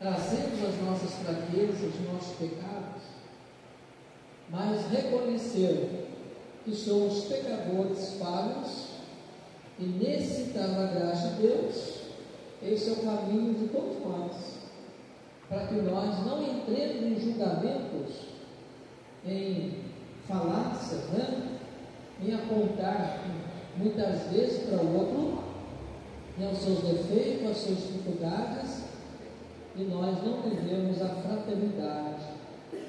trazemos as nossas fraquezas, os nossos pecados, mas reconhecer que somos pecadores falhos e necessitamos da graça de Deus. Esse é o caminho de todos nós, para que nós não entremos em julgamentos, em falácias, em apontar muitas vezes para o outro os seus defeitos, as suas dificuldades, e nós não vivemos a fraternidade,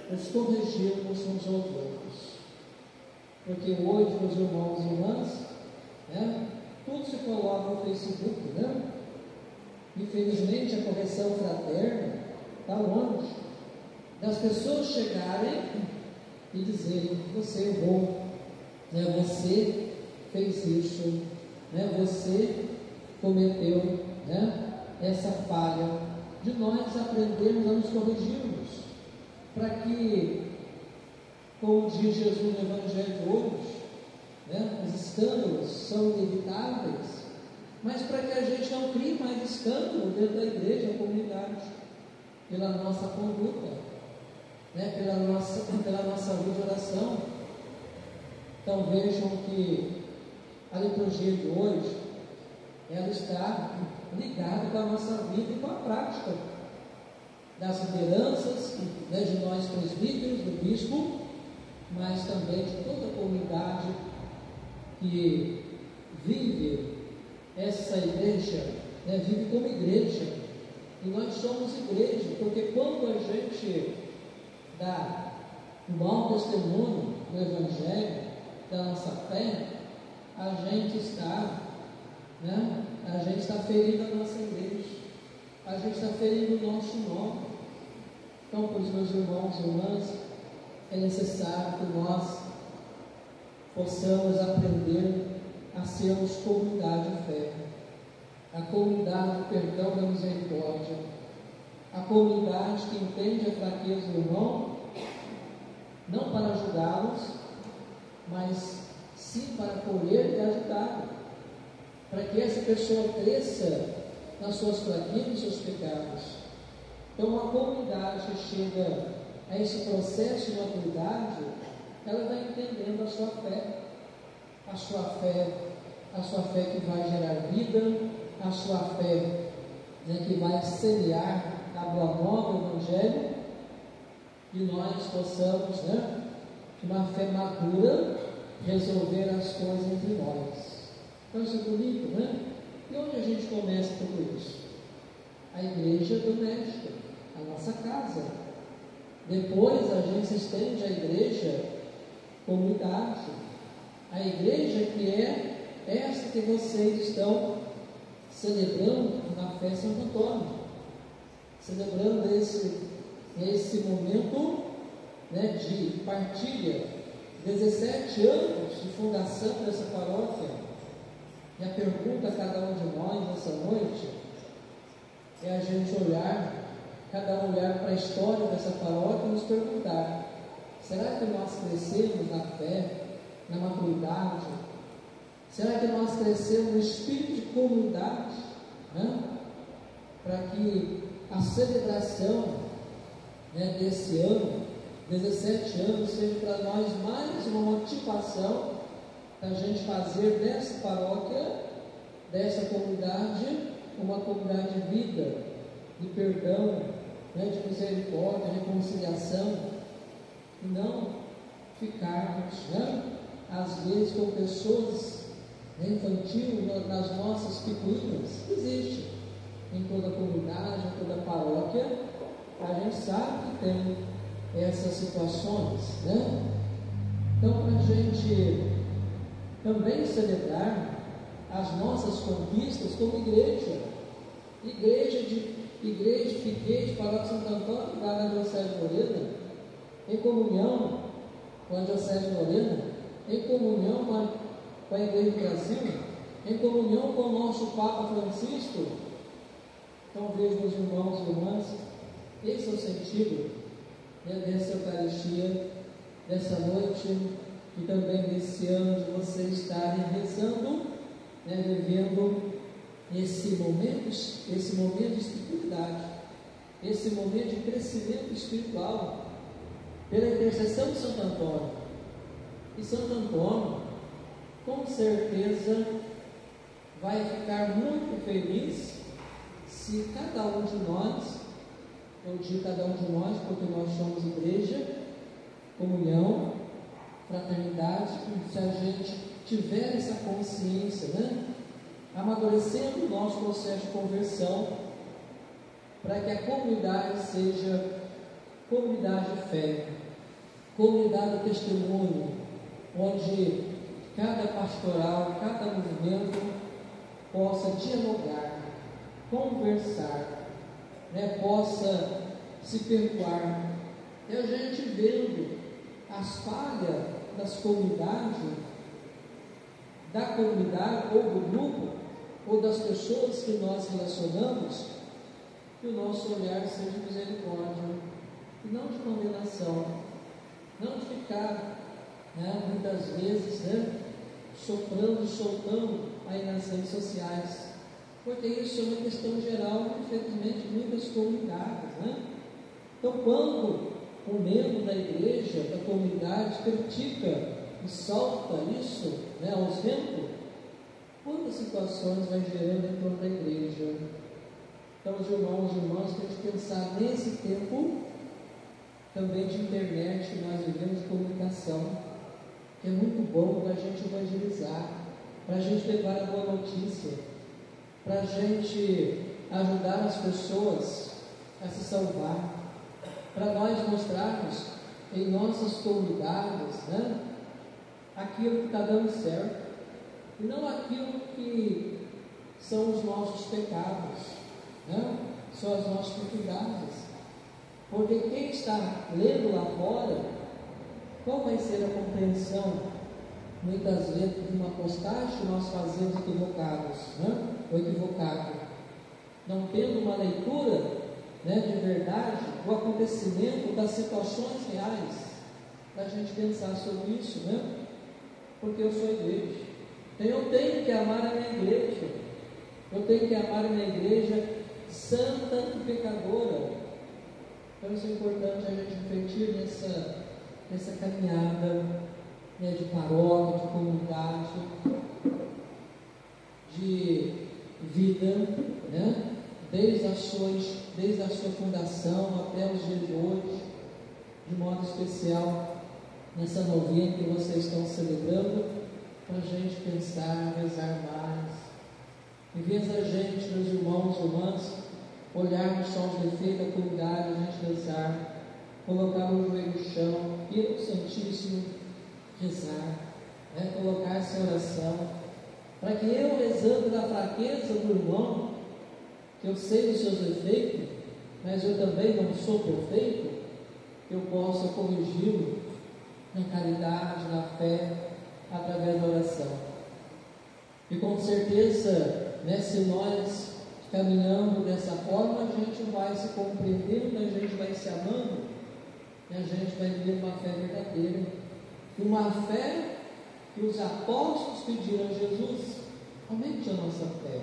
nos corrigirmos uns aos outros. Porque hoje, meus irmãos e irmãs, tudo se coloca no Facebook, Infelizmente, a correção fraterna está longe das pessoas chegarem e dizerem: você errou, você fez isso, você cometeu essa falha, de nós aprendermos a nos corrigirmos, para que, como diz Jesus no Evangelho de hoje, os escândalos são inevitáveis, mas para que a gente não crie mais escândalo dentro da igreja, da comunidade, pela nossa conduta, pela nossa vida de oração. Então vejam que a liturgia de hoje, ela está ligada com a nossa vida e com a prática das lideranças, de nós presbíteros, do bispo, mas também de toda a comunidade que vive essa igreja, vive como igreja. E nós somos igreja, porque quando a gente dá um bom testemunho do Evangelho, da nossa fé, a gente está ferindo a nossa igreja, a gente está ferindo o nosso nome. Então, por isso, meus irmãos e irmãs, é necessário que nós possamos aprender a sermos comunidade de fé, a comunidade do perdão, da misericórdia, a comunidade que entende a fraqueza do irmão, não para ajudá-los, mas sim para acolher e ajudá-lo, para que essa pessoa cresça nas suas fraquezas, nos seus pecados. Então, uma comunidade que chega a esse processo de maturidade, ela vai entendendo a sua fé, a sua fé que vai gerar vida, a sua fé que vai semear a boa nova, o Evangelho, e nós possamos, de uma fé madura, resolver as coisas entre nós. Então isso é bonito, E onde a gente começa tudo isso? A igreja doméstica, a nossa casa. Depois a gente se estende à igreja comunidade, a igreja que é essa que vocês estão celebrando na festa de Santo Antônio, celebrando esse momento de partilha, 17 anos de fundação dessa paróquia. E a pergunta a cada um de nós nessa noite é a gente olhar, cada um olhar para a história dessa paróquia e nos perguntar: será que nós crescemos na fé, na maturidade? Será que nós crescemos no espírito de comunidade? Para que a celebração desse ano, 17 anos, seja para nós mais uma motivação para a gente fazer dessa paróquia, dessa comunidade, uma comunidade de vida, de perdão, de misericórdia, de reconciliação, e não ficarmos, às vezes, com pessoas infantil nas nossas picuinhas. Existe em toda a comunidade, em toda a paróquia, a gente sabe que tem essas situações, Então, para a gente também celebrar as nossas conquistas como igreja de Figueiredo, Paróquia Santo Antônio, lá na Diocese de Lorena, em comunhão com a Diocese de Lorena, em comunhão com a Igreja do Brasil, em comunhão com o nosso Papa Francisco. Então, vejo, meus irmãos e irmãs, esse é o sentido dessa Eucaristia, dessa noite, e também desse ano de vocês estarem rezando, vivendo esse momento de espiritualidade, esse momento de crescimento espiritual pela intercessão de Santo Antônio. E Santo Antônio, com certeza, vai ficar muito feliz se cada um de nós, eu digo cada um de nós porque nós somos igreja, comunhão, fraternidade, se a gente tiver essa consciência, amadurecendo o nosso processo de conversão, para que a comunidade seja comunidade de fé, comunidade de testemunho, onde cada pastoral, cada movimento possa dialogar, conversar, possa se perdoar. E a gente vendo as falhas das comunidades, da comunidade ou do grupo, ou das pessoas que nós relacionamos, que o nosso olhar seja misericórdia, e não de condenação, não de ficar, muitas vezes, soprando, soltando aí nas redes sociais, porque isso é uma questão geral, infelizmente, em muitas comunidades, Então, quando um membro da igreja, da comunidade, critica e solta isso, aos ventos, quantas situações vai gerando em torno da igreja? Então, os irmãos e irmãs, temos que pensar nesse tempo também de internet que nós vivemos, de comunicação, que é muito bom para a gente evangelizar, para a gente levar a boa notícia, para a gente ajudar as pessoas a se salvar, para nós mostrarmos em nossas comunidades, aquilo que está dando certo, e não aquilo que são os nossos pecados, são as nossas dificuldades, porque quem está lendo lá fora, qual vai ser a compreensão, muitas vezes, de uma postagem que nós fazemos equivocados, ou equivocado, não tendo uma leitura, de verdade, do acontecimento, das situações reais, para a gente pensar sobre isso, porque eu sou igreja, então eu tenho que amar a minha igreja, eu tenho que amar a minha igreja santa e pecadora. Então isso é importante a gente refletir nessa caminhada, de paróquia, de comunidade, de vida, desde a sua fundação até os dias de hoje, de modo especial nessa novena que vocês estão celebrando, para a gente pensar, rezar mais, em vez da gente, meus irmãos e irmãs, olharmos só os defeitos da comunidade, a gente rezar, colocar o joelho no chão, ir ao Santíssimo, rezar, colocar-se em oração, para que eu, rezando da fraqueza do irmão, que eu sei dos seus defeitos, mas eu também não sou perfeito, que eu possa corrigi-lo na caridade, na fé, através da oração. E com certeza, se nós caminhando dessa forma, a gente vai se compreendendo, a gente vai se amando, e a gente vai viver uma fé verdadeira, uma fé que os apóstolos pediram a Jesus: aumente a nossa fé,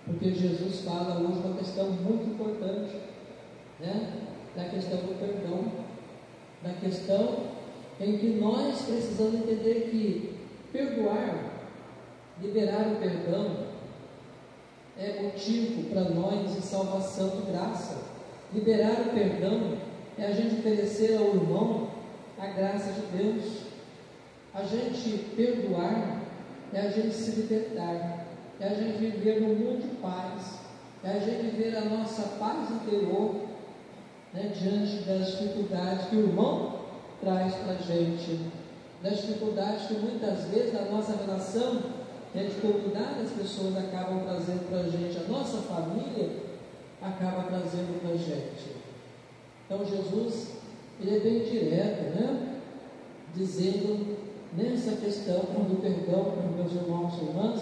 porque Jesus fala hoje uma questão muito importante, da questão do perdão, da questão em que nós precisamos entender que perdoar, liberar o perdão, é motivo para nós de salvação e graça. Liberar o perdão é a gente oferecer ao irmão a graça de Deus. A gente perdoar é a gente se libertar, é a gente viver num mundo de paz, é a gente viver a nossa paz interior, diante das dificuldades que o irmão traz para a gente, das dificuldades que muitas vezes a nossa relação de comunidade as pessoas acabam trazendo para a gente, a nossa família acaba trazendo para a gente. Então Jesus, ele é bem direto, dizendo nessa questão do perdão para meus irmãos e irmãs,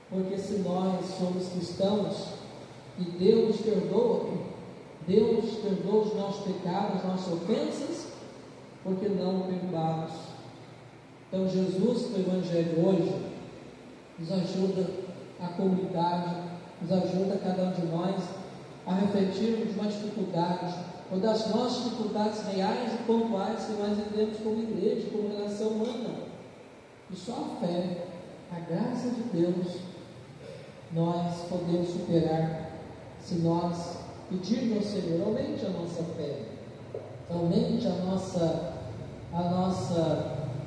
porque se nós somos cristãos e Deus perdoa os nossos pecados, nossas ofensas, porque não perdoamos. Então Jesus, no Evangelho hoje, nos ajuda a comunidade, nos ajuda a cada um de nós a refletirmos de uma dificuldade, ou das nossas dificuldades reais e pontuais que nós vivemos como igreja, como relação humana. E só a fé, a graça de Deus, nós podemos superar, se nós pedirmos ao Senhor, aumente a nossa fé,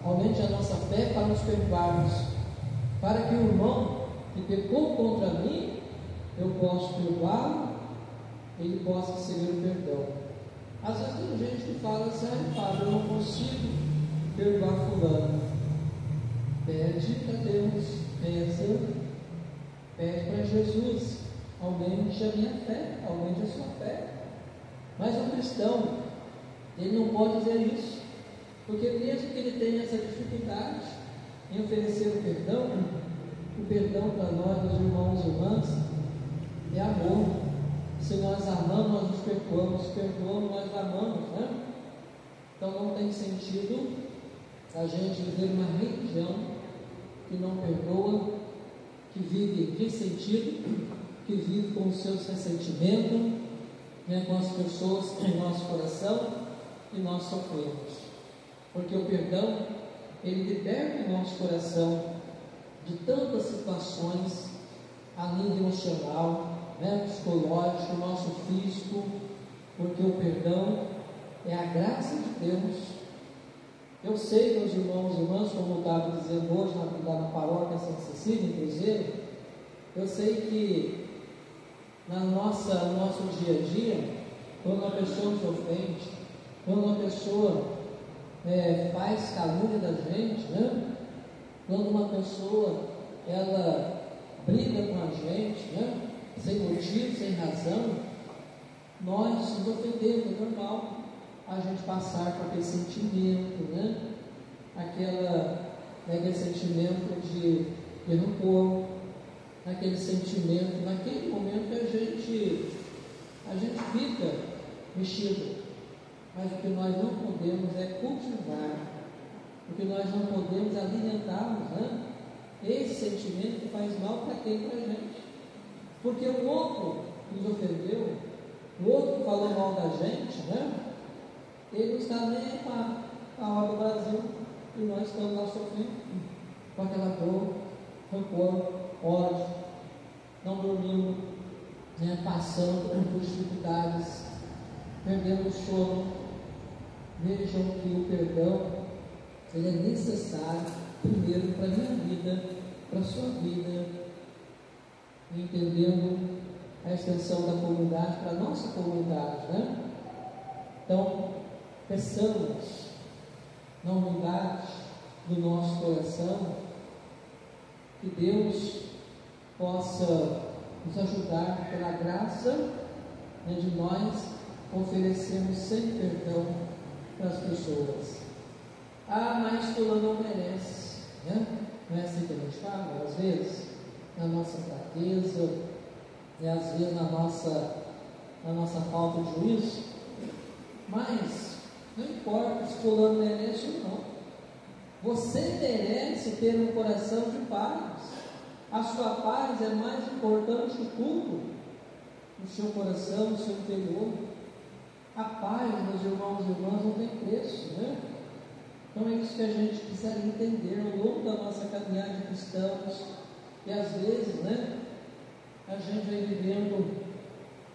aumente a nossa fé para nos perdoarmos, para que o irmão que pecou contra mim, eu possa perdoá-lo, ele possa receber o perdão. Às vezes tem gente que fala assim: Fábio, eu não consigo perdoar fulano. Pede para Deus, pede para Jesus, aumente a minha fé, aumente a sua fé. Mas o cristão, ele não pode dizer isso, porque mesmo que ele tenha essa dificuldade em oferecer o perdão para nós, meus irmãos e irmãs, é amor. Se nós amamos, nós nos perdoamos, se perdoamos, nós amamos, né? Então não tem sentido a gente viver uma religião que não perdoa, que vive ressentido, que vive com os seus ressentimentos, né, com as pessoas em nosso coração, e nós sofremos. Porque o perdão, ele liberta o nosso coração de tantas situações a nível emocional, né, psicológico, nosso físico, porque o perdão é a graça de Deus. Eu sei, meus irmãos e irmãs, como eu estava dizendo hoje na paróquia Santa Cecília, em Cruzeiro, eu sei que no nosso dia a dia, quando uma pessoa nos ofende, quando uma pessoa faz calúnia da gente, né? Quando uma pessoa ela briga com a gente, né? Sem motivo, sem razão, nós nos ofendemos. É normal a gente passar por aquele sentimento, né? Aquele sentimento de rancor, aquele sentimento, naquele momento que a gente fica mexido. Mas o que nós não podemos é cultivar, o que nós não podemos alimentarmos, né? Esse sentimento que faz mal para quem? Para a gente. Porque o outro que nos ofendeu, o outro que falou mal da gente, né? Ele não está nem para a obra do Brasil, e nós estamos lá sofrendo com aquela dor, rancor, ódio, não dormindo, né? Passando por dificuldades, perdendo o sono. Vejam que o perdão, ele é necessário, primeiro, para a minha vida, para a sua vida, entendendo a extensão da comunidade, para a nossa comunidade, né? Então, peçamos, na humildade do nosso coração, que Deus possa nos ajudar pela graça, né, de nós oferecermos sempre perdão para as pessoas. Mas fulano não merece, né? Não é assim que a gente fala, às vezes, na nossa fraqueza, e às vezes na nossa falta de juízo. Mas não importa se fulano merece ou não, você merece ter um coração de paz. A sua paz é mais importante que tudo no seu coração, no seu interior. A paz, meus irmãos e irmãs, não tem preço, né? Então é isso que a gente precisa entender ao longo da nossa caminhada de cristãos. E às vezes, né, a gente vai vivendo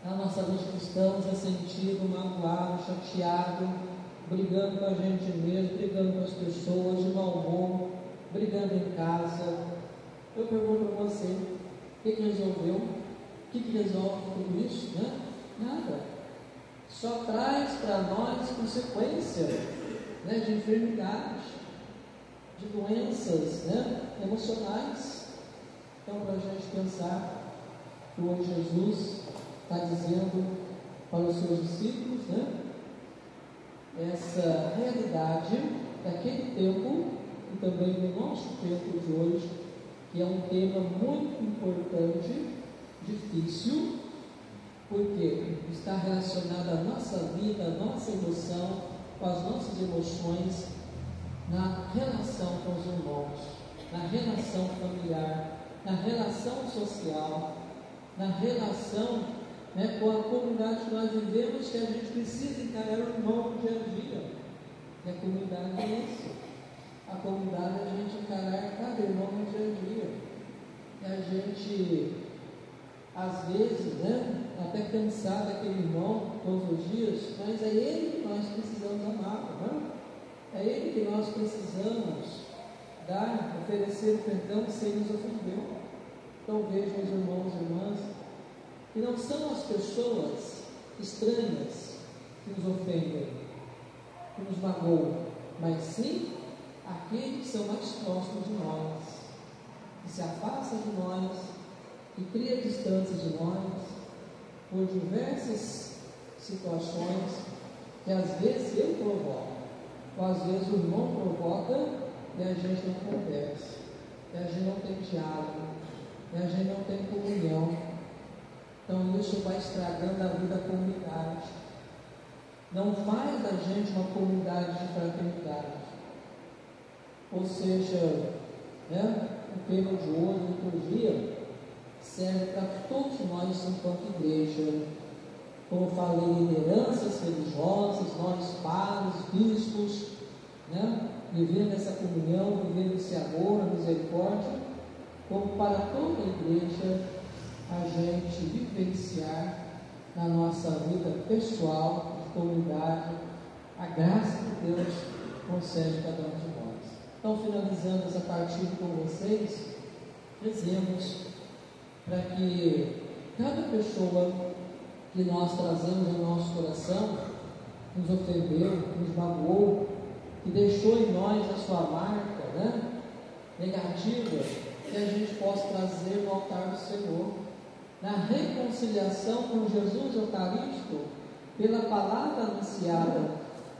a nossa vida de cristãos ressentido, magoado, chateado, brigando com a gente mesmo, brigando com as pessoas, de mau humor, brigando em casa. Eu pergunto para você, o que resolveu? O que resolve tudo isso? Né? Nada. Só traz para nós consequência, né, de enfermidade, de doenças, né, emocionais. Então, para a gente pensar que hoje Jesus está dizendo para os seus discípulos, né, essa realidade daquele tempo e também do nosso tempo de hoje, que é um tema muito importante, difícil, porque está relacionado à nossa vida, à nossa emoção, com as nossas emoções, na relação com os irmãos, na relação familiar, na relação social, na relação com a comunidade que nós vivemos, que a gente precisa encarar o irmão no dia a dia. E a comunidade é isso. A comunidade é a gente encarar cada irmão no dia a dia. E a gente, às vezes, até cansar daquele irmão todos os dias, mas é ele que nós precisamos amar, é ele que nós precisamos dar, oferecer o perdão se ele nos ofendeu. Então vejam os irmãos e irmãs, que não são as pessoas estranhas que nos ofendem, que nos magoam, mas sim aqueles que são mais próximos de nós, que se afastam de nós, que cria distância de nós, por diversas situações que às vezes eu provoco, ou às vezes o irmão provoca e a gente não conversa, e a gente não tem diálogo, e a gente não tem comunhão. Então isso vai estragando a vida da comunidade. Não faz da gente uma comunidade de fraternidade. Ou seja, o tema de hoje, a liturgia, serve para todos nós enquanto igreja. Como falei, lideranças religiosas, nós padres, bispos, vivendo essa comunhão, vivendo esse amor, a misericórdia, como para toda a igreja a gente vivenciar na nossa vida pessoal, de comunidade, a graça que Deus concede a cada um de nós. Então, finalizando essa partida com vocês, rezemos para que cada pessoa que nós trazemos no nosso coração, nos ofendeu, nos magoou, que deixou em nós a sua marca negativa, que a gente possa trazer no altar do Senhor, na reconciliação com Jesus Eucarístico, pela palavra anunciada,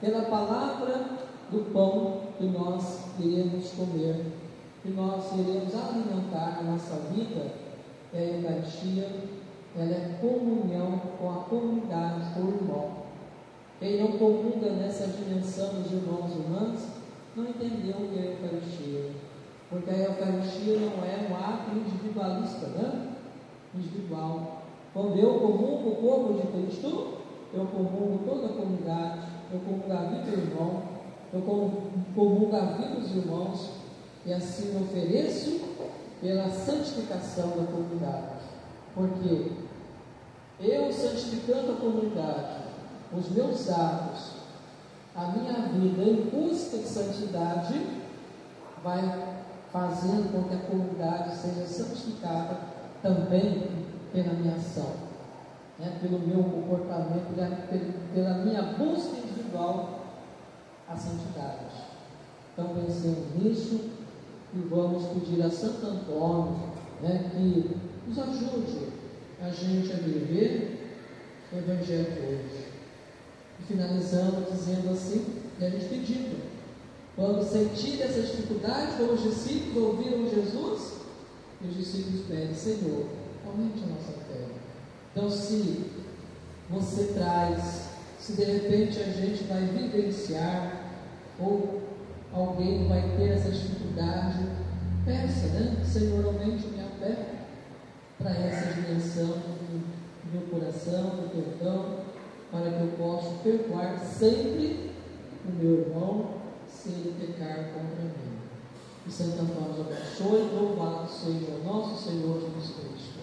pela palavra do pão que nós iremos comer, que nós iremos alimentar na nossa vida. É a Eucaristia, ela é comunhão com a comunidade, com o irmão. Quem não comunga nessa dimensão dos irmãos e irmãs, não entendeu o que é a Eucaristia, porque a Eucaristia não é um ato individualista, individual. Quando eu comungo o corpo de Cristo, eu comungo toda a comunidade, eu comungo a vida do irmão, eu comungo a vida dos irmãos, e assim me ofereço pela santificação da comunidade. Porque eu, santificando a comunidade, os meus atos, a minha vida em busca de santidade, vai fazendo com que a comunidade seja santificada também pela minha ação, pelo meu comportamento, pela minha busca individual à santidade. Então pensemos nisso e vamos pedir a Santo Antônio que nos ajude a gente a viver o Evangelho de hoje. E finalizando dizendo assim, e a gente pedindo, quando sentir essa dificuldade, como os discípulos ouviram Jesus, e os discípulos pedem: Senhor, aumente a nossa fé. Então, se você traz, se de repente a gente vai vivenciar, ou alguém vai ter essa dificuldade, peça, Senhor, aumente minha fé para essa dimensão do meu coração, do perdão, para que eu possa perdoar sempre o meu irmão, se ele pecar contra mim. Que Santo Antônio nos abençoe. Louvado seja o nosso Senhor Jesus Cristo.